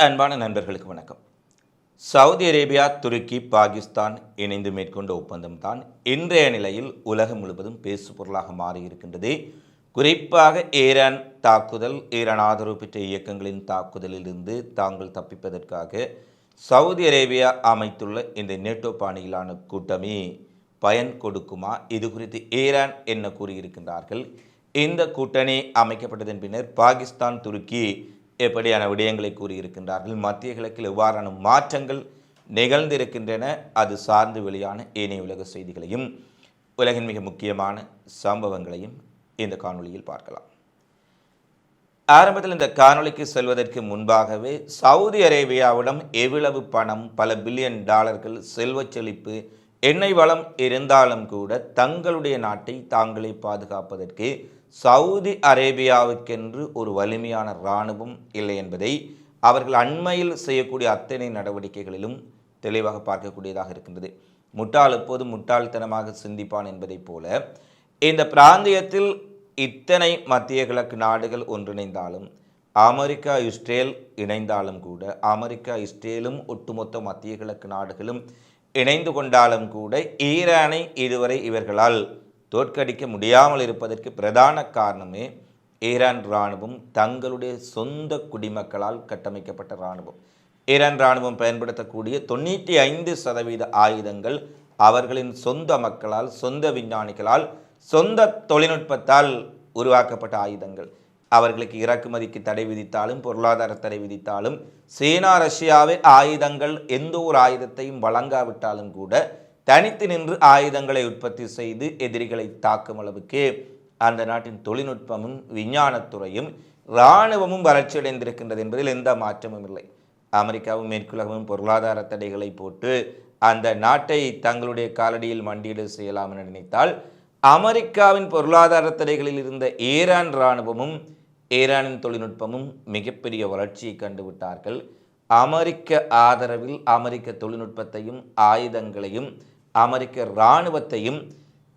அன்பான நண்பர்களுக்கு வணக்கம். சவுதி அரேபியா, துருக்கி, பாகிஸ்தான் இணைந்து மேற்கொண்ட ஒப்பந்தம் தான் இன்றைய நிலையில் உலகம் முழுவதும் பேசுபொருளாக மாறியிருக்கின்றது. குறிப்பாக ஈரான் தாக்குதல், ஈரான் ஆதரவு பெற்ற இயக்கங்களின் தாக்குதலிலிருந்து தாங்கள் தப்பிப்பதற்காக சவுதி அரேபியா அமைத்துள்ள இந்த நேட்டோ பாணியிலான கூட்டமே பயன் கொடுக்குமா? இது குறித்து ஈரான் என்ன கூறியிருக்கின்றார்கள்? இந்த கூட்டணி அமைக்கப்பட்டதன் பின்னர் பாகிஸ்தான், துருக்கி எப்படியான விடயங்களை கூறியிருக்கின்றார்கள்? மத்திய கிழக்கில் எவ்வாறான மாற்றங்கள் நிகழ்ந்திருக்கின்றன? அது சார்ந்து வெளியான ஏனைய உலக செய்திகளையும் உலகின் மிக முக்கியமான சம்பவங்களையும் இந்த காணொளியில் பார்க்கலாம். ஆரம்பத்தில் இந்த காணொளிக்கு செல்வதற்கு முன்பாகவே சவுதி அரேபியாவிடம் எவ்வளவு பணம், பல பில்லியன் டாலர்கள் செல்வச் செழிப்பு, எண்ணெய் வளம் இருந்தாலும் கூட தங்களுடைய நாட்டை தாங்களே பாதுகாப்பதற்கு சவுதி அரேபியாவுக்கென்று ஒரு வலிமையான இராணுவம் இல்லை என்பதை அவர்கள் அண்மையில் செய்யக்கூடிய அத்தனை நடவடிக்கைகளிலும் தெளிவாக பார்க்கக்கூடியதாக இருக்கின்றது. முட்டாள் எப்போதும் முட்டாள்தனமாக சிந்திப்பான் என்பதைப் போல இந்த பிராந்தியத்தில் இத்தனை மத்திய கிழக்கு நாடுகள் ஒன்றிணைந்தாலும், அமெரிக்கா இஸ்ரேல் இணைந்தாலும் கூட, அமெரிக்கா இஸ்ரேலும் ஒட்டுமொத்த மத்திய கிழக்கு நாடுகளும் இணைந்து கொண்டாலும் கூட ஈரானை இதுவரை இவர்களால் தோற்கடிக்க முடியாமல் இருப்பதற்கு பிரதான காரணமே ஈரான் இராணுவம் தங்களுடைய சொந்த குடிமக்களால் கட்டமைக்கப்பட்ட இராணுவம். ஈரான் இராணுவம் பயன்படுத்தக்கூடிய 95% ஆயுதங்கள் அவர்களின் சொந்த மக்களால், சொந்த விஞ்ஞானிகளால், சொந்த தொழில்நுட்பத்தால் உருவாக்கப்பட்ட ஆயுதங்கள். அவர்களுக்கு இறக்குமதிக்கு தடை விதித்தாலும், பொருளாதார தடை விதித்தாலும், சீனா ரஷ்யாவே ஆயுதங்கள் எந்த ஒரு ஆயுதத்தையும் வழங்காவிட்டாலும் கூட தனித்து நின்று ஆயுதங்களை உற்பத்தி செய்து எதிரிகளை தாக்கும் அளவுக்கு அந்த நாட்டின் தொழில்நுட்பமும் விஞ்ஞானத்துறையும் இராணுவமும் வளர்ச்சியடைந்திருக்கின்றது என்பதில் எந்த மாற்றமும் இல்லை. அமெரிக்காவும் மேற்குலகமும் பொருளாதார தடைகளை போட்டு அந்த நாட்டை தங்களுடைய காலடியில் மண்டியீடு செய்யலாம் என நினைத்தால், அமெரிக்காவின் பொருளாதார தடைகளில் இருந்த ஈரான் இராணுவமும் ஈரானின் தொழில்நுட்பமும் மிகப்பெரிய வளர்ச்சியை கண்டுவிட்டார்கள். அமெரிக்க ஆதரவில் அமெரிக்க தொழில்நுட்பத்தையும் ஆயுதங்களையும் அமெரிக்க இராணுவத்தையும்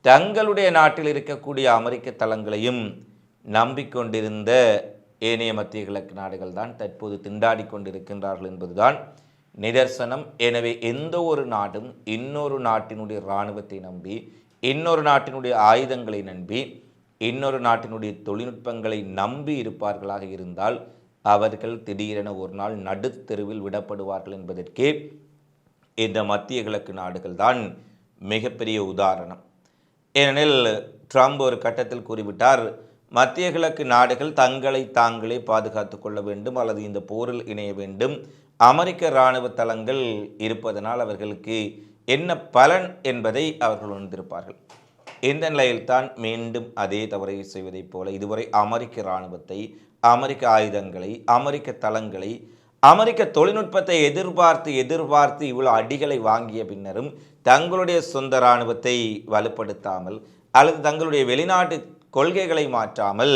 தங்களுடைய நாட்டில் இருக்கக்கூடிய அமெரிக்க தளங்களையும் நம்பிக்கொண்டிருந்த ஏனைய மத்திய கிழக்கு நாடுகள் தான் தற்போது திண்டாடி கொண்டிருக்கின்றார்கள் என்பதுதான் நிதர்சனம். எனவே எந்த ஒரு நாடும் இன்னொரு நாட்டினுடைய இராணுவத்தை நம்பி, இன்னொரு நாட்டினுடைய ஆயுதங்களை நம்பி, இன்னொரு நாட்டினுடைய தொழில்நுட்பங்களை நம்பி இருப்பார்களாக இருந்தால் அவர்கள் திடீரென ஒரு நாள் நடுத்தெருவில் விடப்படுவார்கள் என்பதற்கே இந்த மத்திய கிழக்கு நாடுகள் தான் மிகப்பெரிய உதாரணம். ஏனெனில் ட்ரம்ப் ஒரு கட்டத்தில் கூறிவிட்டார், மத்திய கிழக்கு நாடுகள் தங்களை தாங்களே பாதுகாத்து கொள்ள வேண்டும் அல்லது இந்த போரில் இணைய வேண்டும். அமெரிக்க இராணுவ தளங்கள் இருப்பதனால் அவர்களுக்கு என்ன பலன் என்பதை அவர்கள் உணர்ந்திருப்பார்கள். இந்த நிலையில்தான் மீண்டும் அதே தவறை செய்வதைப் போல இதுவரை அமெரிக்க இராணுவத்தை, அமெரிக்க ஆயுதங்களை, அமெரிக்க தளங்களை, அமெரிக்க தொழில்நுட்பத்தை எதிர்பார்த்து இவ்வளோ அடிகளை வாங்கிய பின்னரும் தங்களுடைய சொந்த இராணுவத்தை வலுப்படுத்தாமல் அல்லது தங்களுடைய வெளிநாட்டு கொள்கைகளை மாற்றாமல்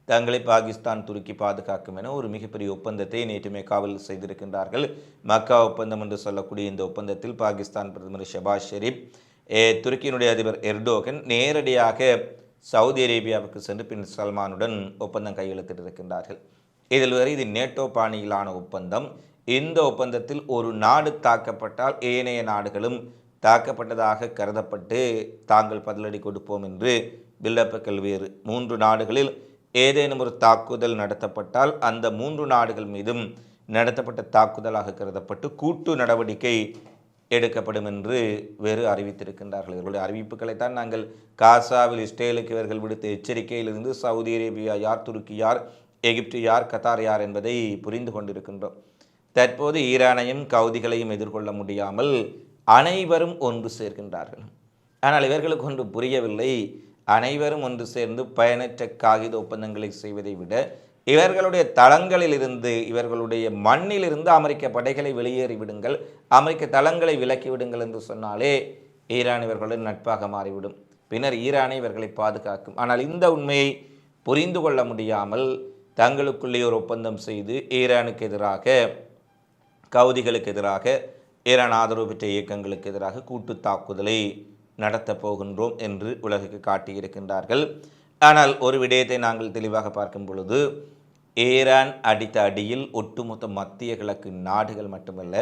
தங்களை பாகிஸ்தான், துருக்கி பாதுகாக்கும் என ஒரு மிகப்பெரிய ஒப்பந்தத்தை நேற்று மெக்காவில் செய்திருக்கின்றார்கள். மக்கா ஒப்பந்தம் என்று சொல்லக்கூடிய இந்த ஒப்பந்தத்தில் பாகிஸ்தான் பிரதமர் ஷபாஸ் ஷெரீப், துருக்கியினுடைய அதிபர் எர்டோகன் நேரடியாக சவுதி அரேபியாவுக்கு சென்று பின் சல்மானுடன் ஒப்பந்தம் கையெழுத்திட்டிருக்கின்றார்கள். இதில் வரை இது நேட்டோ பாணியிலான ஒப்பந்தம். இந்த ஒப்பந்தத்தில் ஒரு நாடு தாக்கப்பட்டால் ஏனைய நாடுகளும் தாக்கப்பட்டதாக கருதப்பட்டு தாங்கள் பதிலடி கொடுப்போம் என்று பில்டப்புகள் வேறு. 3 நாடுகளில் ஏதேனும் ஒரு தாக்குதல் நடத்தப்பட்டால் அந்த 3 நாடுகள் மீதும் நடத்தப்பட்ட தாக்குதலாக கருதப்பட்டு கூட்டு நடவடிக்கை எடுக்கப்படும் என்று வேறு அறிவித்திருக்கின்றார்கள். இவர்களுடைய அறிவிப்புகளைத்தான் நாங்கள் காசாவில் இஸ்ரேலுக்கு இவர்கள் விடுத்த எச்சரிக்கையிலிருந்து சவுதி அரேபியா யார், துருக்கி யார், எகிப்து யார், கத்தார் யார் என்பதை புரிந்து கொண்டிருக்கின்றோம். தற்போது ஈரானையும் கவுதிகளையும் எதிர்கொள்ள முடியாமல் அனைவரும் ஒன்று சேர்க்கின்றார்கள். ஆனால் இவர்களுக்கு ஒன்று புரியவில்லை. அனைவரும் ஒன்று சேர்ந்து பயனற்ற காகித ஒப்பந்தங்களை செய்வதை விட இவர்களுடைய தளங்களிலிருந்து, இவர்களுடைய மண்ணிலிருந்து அமெரிக்க படைகளை வெளியேறிவிடுங்கள், அமெரிக்க தளங்களை விலக்கிவிடுங்கள் என்று சொன்னாலே ஈரான் இவர்களுடன் நட்பாக மாறிவிடும். பின்னர் ஈரானை இவர்களை பாதுகாக்கும். ஆனால் இந்த உண்மையை புரிந்து கொள்ள முடியாமல் தங்களுக்குள்ளே ஒரு ஒப்பந்தம் செய்து ஈரானுக்கு எதிராக, கவுதிகளுக்கு எதிராக, ஈரான் ஆதரவு பெற்ற இயக்கங்களுக்கு எதிராக கூட்டு தாக்குதலை நடத்தப் போகின்றோம் என்று உலகுக்கு காட்டியிருக்கின்றார்கள். ஆனால் ஒரு விடயத்தை நாங்கள் தெளிவாக பார்க்கும் பொழுது, ஈரான் அடித்த அடியில் ஒட்டுமொத்த மத்திய கிழக்கு நாடுகள் மட்டுமல்ல,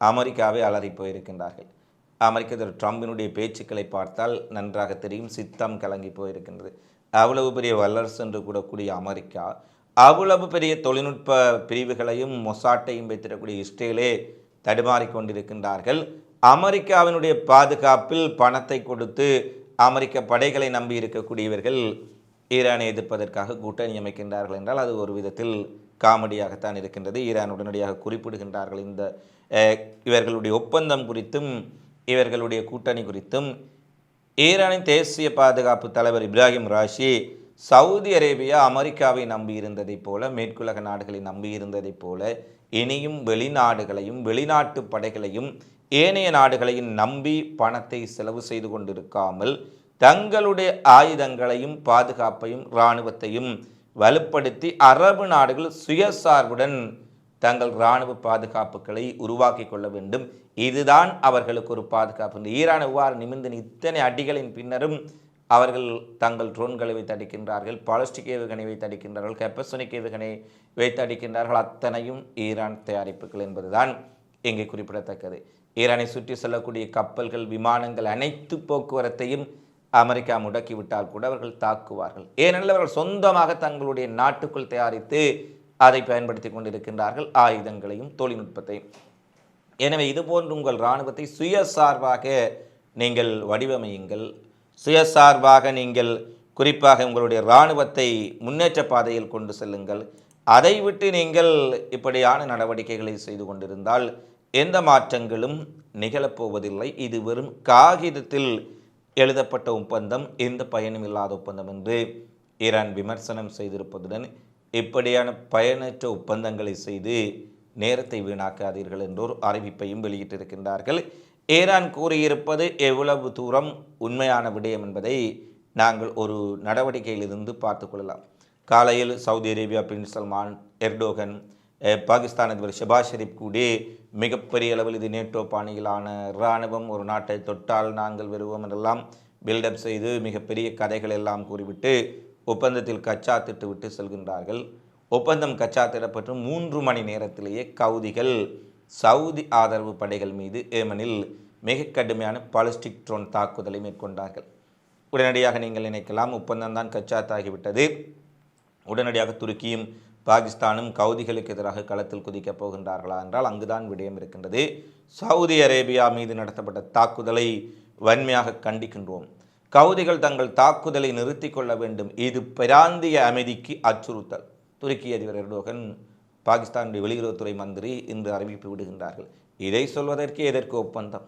அமெரிக்காவை அலறி போயிருக்கின்றார்கள். அமெரிக்க அதிபர் ட்ரம்பினுடைய பேச்சுக்களை பார்த்தால் நன்றாக தெரியும், சித்தம் கலங்கி போயிருக்கின்றது. அவ்வளவு பெரிய வல்லரசு என்று கூடக்கூடிய அமெரிக்கா, அவ்வளவு பெரிய தொழில்நுட்ப பிரிவுகளையும் மொசாட்டையும் வைத்திருக்கக்கூடிய இஸ்ரேலே தடுமாறிக்கொண்டிருக்கின்றார்கள். அமெரிக்காவினுடைய பாதுகாப்பில் பணத்தை கொடுத்து அமெரிக்க படைகளை நம்பி இருக்கக்கூடியவர்கள் ஈரானை எதிர்ப்பதற்காக கூட்டணி அமைக்கின்றார்கள் என்றால் அது ஒரு விதத்தில் காமெடியாகத்தான் இருக்கின்றது. ஈரான் உடனடியாக குறிப்பிடுகின்றார்கள் இந்த இவர்களுடைய ஒப்பந்தம் குறித்தும் இவர்களுடைய கூட்டணி குறித்தும். ஈரானின் தேசிய பாதுகாப்பு தலைவர் இப்ராஹிம் ராஷி சவுதி அரேபியா அமெரிக்காவை நம்பியிருந்ததைப் போல, மேற்குலக நாடுகளை நம்பியிருந்ததைப் போல இனியும் வெளிநாடுகளையும் வெளிநாட்டு படைகளையும் ஏனைய நாடுகளையும் நம்பி பணத்தை செலவு செய்து கொண்டிருக்காமல் தங்களுடைய ஆயுதங்களையும் பாதுகாப்பையும் இராணுவத்தையும் வலுப்படுத்தி அரபு நாடுகள் சுயசார்புடன் தங்கள் இராணுவ பாதுகாப்புகளை உருவாக்கி கொள்ள வேண்டும். இதுதான் அவர்களுக்கு ஒரு பாதுகாப்பு. இந்த ஈரான் எவ்வாறு நிமிர்ந்து இத்தனை அடிகளின் பின்னரும் அவர்கள் தங்கள் ட்ரோன்களை வைத்து அடிக்கின்றார்கள், பாலிஸ்டிக் ஏவுகணை வைத்து அடிக்கின்றார்கள், கெப்பசோனிக் ஏவுகணை வைத்து அடிக்கின்றார்கள். அத்தனையும் ஈரான் தயாரிப்புகள் என்பதுதான் இங்கே குறிப்பிடத்தக்கது. ஈரானை சுற்றி செல்லக்கூடிய கப்பல்கள், விமானங்கள், அனைத்து போக்குவரத்தையும் அமெரிக்கா முடக்கிவிட்டால் கூட அவர்கள் தாக்குவார்கள். ஏனெனில் அவர்கள் சொந்தமாக தங்களுடைய நாட்டுக்குள் தயாரித்து அதை பயன்படுத்தி கொண்டிருக்கின்றார்கள், ஆயுதங்களையும் தொழில்நுட்பத்தையும். எனவே இதுபோன்று உங்கள் இராணுவத்தை சுயசார்பாக நீங்கள் வடிவமையுங்கள். சுயசார்பாக நீங்கள் குறிப்பாக உங்களுடைய இராணுவத்தை முன்னேற்ற பாதையில் கொண்டு செல்லுங்கள். அதை விட்டு நீங்கள் இப்படியான நடவடிக்கைகளை செய்து கொண்டிருந்தால் எந்த மாற்றங்களும் நிகழப்போவதில்லை. இது வெறும் காகிதத்தில் எழுதப்பட்ட ஒப்பந்தம், எந்த பயனும் இல்லாத ஒப்பந்தம் என்று ஈரான் விமர்சனம் செய்திருப்பதுடன் இப்படியான பயனற்ற ஒப்பந்தங்களை செய்து நேரத்தை வீணாக்காதீர்கள் என்றோர் அறிவிப்பையும் வெளியிட்டிருக்கின்றார்கள். ஈரான் கூறியிருப்பது எவ்வளவு தூரம் உண்மையான விடயம் என்பதை நாங்கள் ஒரு நடவடிக்கையிலிருந்து பார்த்து கொள்ளலாம். காலையில் Saudi Arabia Prince Salman, Erdogan, Pakistan அதிபர் ஷபாஸ் ஷெரீப் கூடி மிகப்பெரிய அளவில் இது நேட்டோ பாணியிலான இராணுவம், ஒரு நாட்டை தொட்டால் நாங்கள் வருவோம் என்றெல்லாம் பில்டப் செய்து மிகப்பெரிய கதைகள் எல்லாம் கூறிவிட்டு ஒப்பந்தத்தில் கச்சா திட்டுவிட்டு செல்கின்றார்கள். ஒப்பந்தம் கச்சா திடப்பட்டு 3 மணி நேரத்திலேயே கவுதிகள் சவுதி ஆதரவு படைகள் மீது ஏமனில் மிக கடுமையான பாலிஸ்டிக் ட்ரோன் தாக்குதலை மேற்கொண்டார்கள். உடனடியாக நீங்கள் நினைக்கலாம் ஒப்பந்தம் தான் கச்சாத்தாகிவிட்டது, உடனடியாக துருக்கியும் பாகிஸ்தானும் கவுதிகளுக்கு எதிராக களத்தில் குதிக்கப் போகின்றார்களா என்றால் அங்குதான் விடயம் இருக்கின்றது. சவுதி அரேபியா மீது நடத்தப்பட்ட தாக்குதலை வன்மையாக கண்டிக்கின்றோம். கவுதிகள் தங்கள் தாக்குதலை நிறுத்தி கொள்ள வேண்டும். இது பிராந்திய அமைதிக்கு அச்சுறுத்தல். துருக்கி அதிபர் எர்டோகன், பாகிஸ்தானுடைய வெளியுறவுத்துறை மந்திரி இன்று அறிவிப்பு விடுகின்றார்கள். இதை சொல்வதற்கு எதற்கு ஒப்பந்தம்?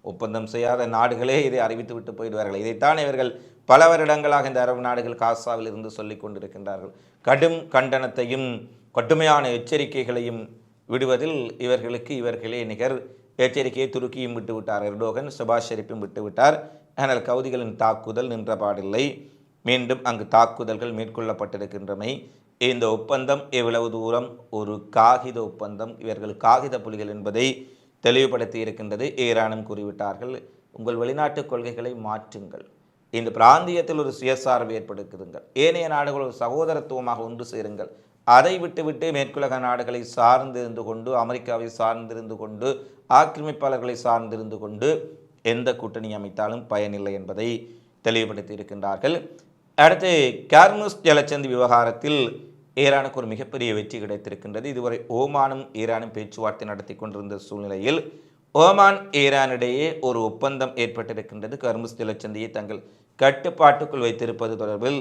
ஒப்பந்தம் செய்யாத நாடுகளே இதை அறிவித்து விட்டு போயிடுவார்கள். இதைத்தான் இவர்கள் பல வருடங்களாக இந்த அரபு நாடுகள் காசாவில் இருந்து சொல்லிக் கொண்டிருக்கின்றார்கள். கடும் கண்டனத்தையும் கடுமையான எச்சரிக்கைகளையும் விடுவதில் இவர்களே நிகர். எச்சரிக்கையை துருக்கியும் விட்டுவிட்டார், எர்டோகன் ஷபாஸ் ஷெரீப்பும் விட்டுவிட்டார். ஆனால் கவுதிகளின் தாக்குதல் நின்றபாடில்லை. மீண்டும் அங்கு தாக்குதல்கள் மேற்கொள்ளப்பட்டிருக்கின்றமை. இந்த ஒப்பந்தம் எவ்வளவு தூரம் ஒரு காகித ஒப்பந்தம், இவர்கள் காகித புலிகள் என்பதை தெளிவுபடுத்தி இருக்கின்றது. ஈரானும் கூறிவிட்டார்கள், உங்கள் வெளிநாட்டு கொள்கைகளை மாற்றுங்கள், இந்த பிராந்தியத்தில் ஒரு சுயசார்பு ஏற்படுத்துங்கள், ஏனைய நாடுகள் ஒரு சகோதரத்துவமாக ஒன்று சேருங்கள். அதை விட்டுவிட்டு மேற்குலக நாடுகளை சார்ந்திருந்து கொண்டு, அமெரிக்காவை சார்ந்திருந்து கொண்டு, ஆக்கிரமிப்பாளர்களை சார்ந்திருந்து கொண்டு எந்த கூட்டணி அமைத்தாலும் பயனில்லை என்பதை தெளிவுபடுத்தி இருக்கின்றார்கள். அடுத்து கார்முஸ் ஜலசந்தி விவகாரத்தில் ஈரானுக்கு ஒரு மிகப்பெரிய வெற்றி கிடைத்திருக்கின்றது. இதுவரை ஓமானும் ஈரானும் பேச்சுவார்த்தை நடத்தி கொண்டிருந்த சூழ்நிலையில் ஓமான் ஈரானிடையே ஒரு ஒப்பந்தம் ஏற்பட்டிருக்கின்றது. கார்முஸ் ஜலசந்தியை தங்கள் கட்டுப்பாட்டுக்குள் வைத்திருப்பது தொடர்பில்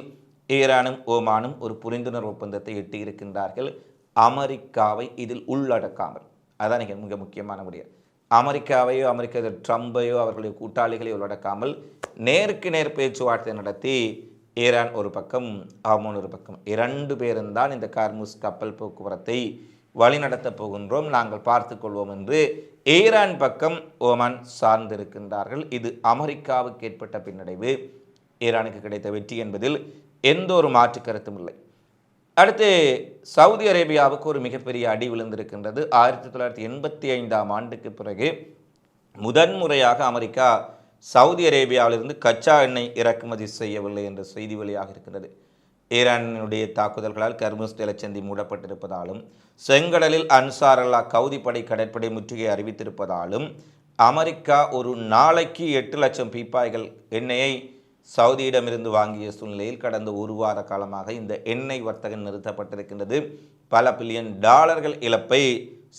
ஈரானும் ஓமானும் ஒரு புரிந்துணர்வு ஒப்பந்தத்தை எட்டியிருக்கின்றார்கள். அமெரிக்காவை இதில் உள்ளடக்காமல், அதான் மிக முக்கியமான முடியாது, அமெரிக்காவையோ அமெரிக்க ட்ரம்பையோ அவர்களுடைய கூட்டாளிகளையோ உள்ளடக்காமல் நேருக்கு நேர் பேச்சுவார்த்தை நடத்தி ஈரான் ஒரு பக்கம், ஓமான் ஒரு பக்கம், 2 பேரும் தான் இந்த கார்முஸ் கப்பல் போக்குவரத்தை வழிநடத்தப் போகின்றோம், நாங்கள் பார்த்து கொள்வோம் என்று ஈரான் பக்கம் ஓமான் சார்ந்திருக்கின்றார்கள். இது அமெரிக்காவுக்கு ஏற்பட்ட பின்னடைவு, ஈரானுக்கு கிடைத்த வெற்றி என்பதில் எந்த ஒரு மாற்று கருத்தும் இல்லை. அடுத்து சவுதி அரேபியாவுக்கு ஒரு மிகப்பெரிய அடி விழுந்திருக்கின்றது. 1985ஆம் ஆண்டுக்கு பிறகு முதன்முறையாக அமெரிக்கா சவுதி அரேபியாவிலிருந்து கச்சா எண்ணெய் இறக்குமதி செய்யவில்லை என்ற செய்தி வெளியாக இருக்கின்றது. ஈரானுடைய தாக்குதல்களால் கர்முஸ் நிலச்சந்தி மூடப்பட்டிருப்பதாலும் செங்கடலில் அன்சார் அல்லாஹ் கவுதிப்படை கடற்படை முற்றுகை அறிவித்திருப்பதாலும் அமெரிக்கா ஒரு நாளைக்கு 8 லட்சம் பீப்பாய்கள் எண்ணெயை சவுதியிடமிருந்து வாங்கிய சூழ்நிலையில் கடந்த ஒரு வார காலமாக இந்த எண்ணெய் வர்த்தகம் நிறுத்தப்பட்டிருக்கின்றது. பல பில்லியன் டாலர்கள் இழப்பை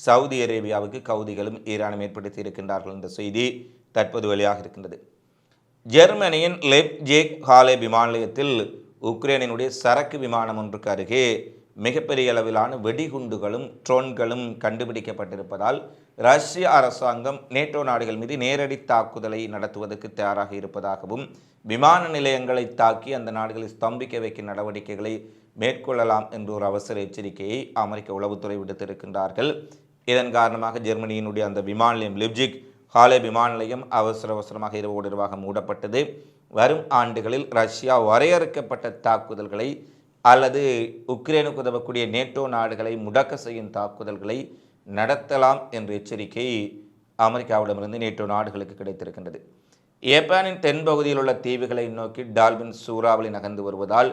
சவுதி அரேபியாவுக்கு கவுதிகளும் ஈரானும் ஏற்படுத்தி இருக்கின்றார்கள் என்ற செய்தி தற்போது வெளியாக இருக்கின்றது. ஜெர்மனியின் லெப்ஜிக் ஹாலே விமான நிலையத்தில் உக்ரைனினுடைய சரக்கு விமானம் ஒன்றுக்கு அருகே மிகப்பெரிய அளவிலான வெடிகுண்டுகளும் ட்ரோன்களும் கண்டுபிடிக்கப்பட்டிருப்பதால் ரஷ்ய அரசாங்கம் நேட்டோ நாடுகள் மீது நேரடி தாக்குதலை நடத்துவதற்கு தயாராக இருப்பதாகவும் விமான நிலையங்களை தாக்கி அந்த நாடுகளை ஸ்தம்பிக்க வைக்கும் நடவடிக்கைகளை மேற்கொள்ளலாம் என்ற ஒரு அவசர எச்சரிக்கையை அமெரிக்க உளவுத்துறை விடுத்திருக்கின்றார்கள். இதன் காரணமாக ஜெர்மனியினுடைய அந்த விமான நிலையம் லெப்ஜிக் ஹாலே விமான நிலையம் அவசரமாக இரவோடு மூடப்பட்டது. வரும் ஆண்டுகளில் ரஷ்யா வரையறுக்கப்பட்ட தாக்குதல்களை அல்லது உக்ரைனுக்கு உதவக்கூடிய நேட்டோ நாடுகளை முடக்க செய்யும் தாக்குதல்களை நடத்தலாம் என்ற எச்சரிக்கை அமெரிக்காவிடமிருந்து நேட்டோ நாடுகளுக்கு கிடைத்திருக்கின்றது. ஜப்பானின் தென்பகுதியில் உள்ள தீவுகளை நோக்கி டால்பின் சூறாவளி நகர்ந்து வருவதால்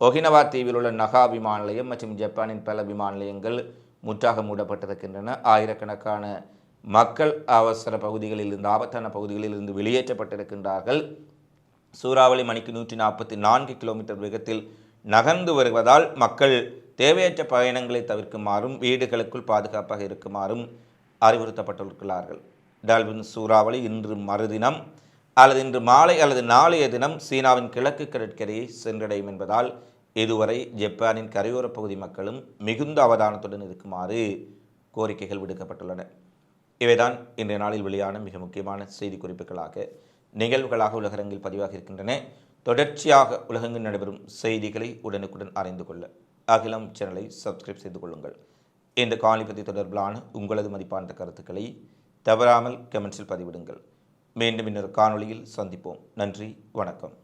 ஒகினவா தீவில் உள்ள நகா விமான நிலையம் மற்றும் ஜப்பானின் பல விமான நிலையங்கள் முற்றாக மூடப்பட்டிருக்கின்றன. ஆயிரக்கணக்கான மக்கள் அவசர பகுதிகளில் இருந்து ஆபத்தான பகுதிகளில் இருந்து வெளியேற்றப்பட்டிருக்கின்றார்கள். சூறாவளி மணிக்கு 144 கிலோமீட்டர் வேகத்தில் நகர்ந்து வருவதால் மக்கள் தேவையற்ற பயணங்களை தவிர்க்குமாறும் வீடுகளுக்குள் பாதுகாப்பாக இருக்குமாறும் அறிவுறுத்தப்பட்டிருக்கிறார்கள். டால்பின் சூறாவளி இன்று மறுதினம் அல்லது இன்று மாலை அல்லது நாளைய தினம் சீனாவின் கிழக்கு கடற்கரையை சென்றடையும் என்பதால் இதுவரை ஜப்பானின் கரையோர பகுதி மக்களும் மிகுந்த அவதானத்துடன் இருக்குமாறு கோரிக்கைகள் விடுக்கப்பட்டுள்ளன. இவைதான் இன்றைய நாளில் வெளியான மிக முக்கியமான செய்தி குறிப்புகளாக நிகழ்வுகளாக உலகரங்கில் பதிவாக இருக்கின்றன. தொடர்ச்சியாக உலகெங்கில் நடைபெறும் செய்திகளை உடனுக்குடன் அறிந்து கொள்ள அகிலம் சேனலை சப்ஸ்கிரைப் செய்து கொள்ளுங்கள். இந்த காணொளி பற்றி தொடர்பிலான உங்களது மதிப்பான கருத்துக்களை தவறாமல் கமெண்ட்ஸில் பதிவிடுங்கள். மீண்டும் இன்னொரு காணொளியில் சந்திப்போம். நன்றி, வணக்கம்.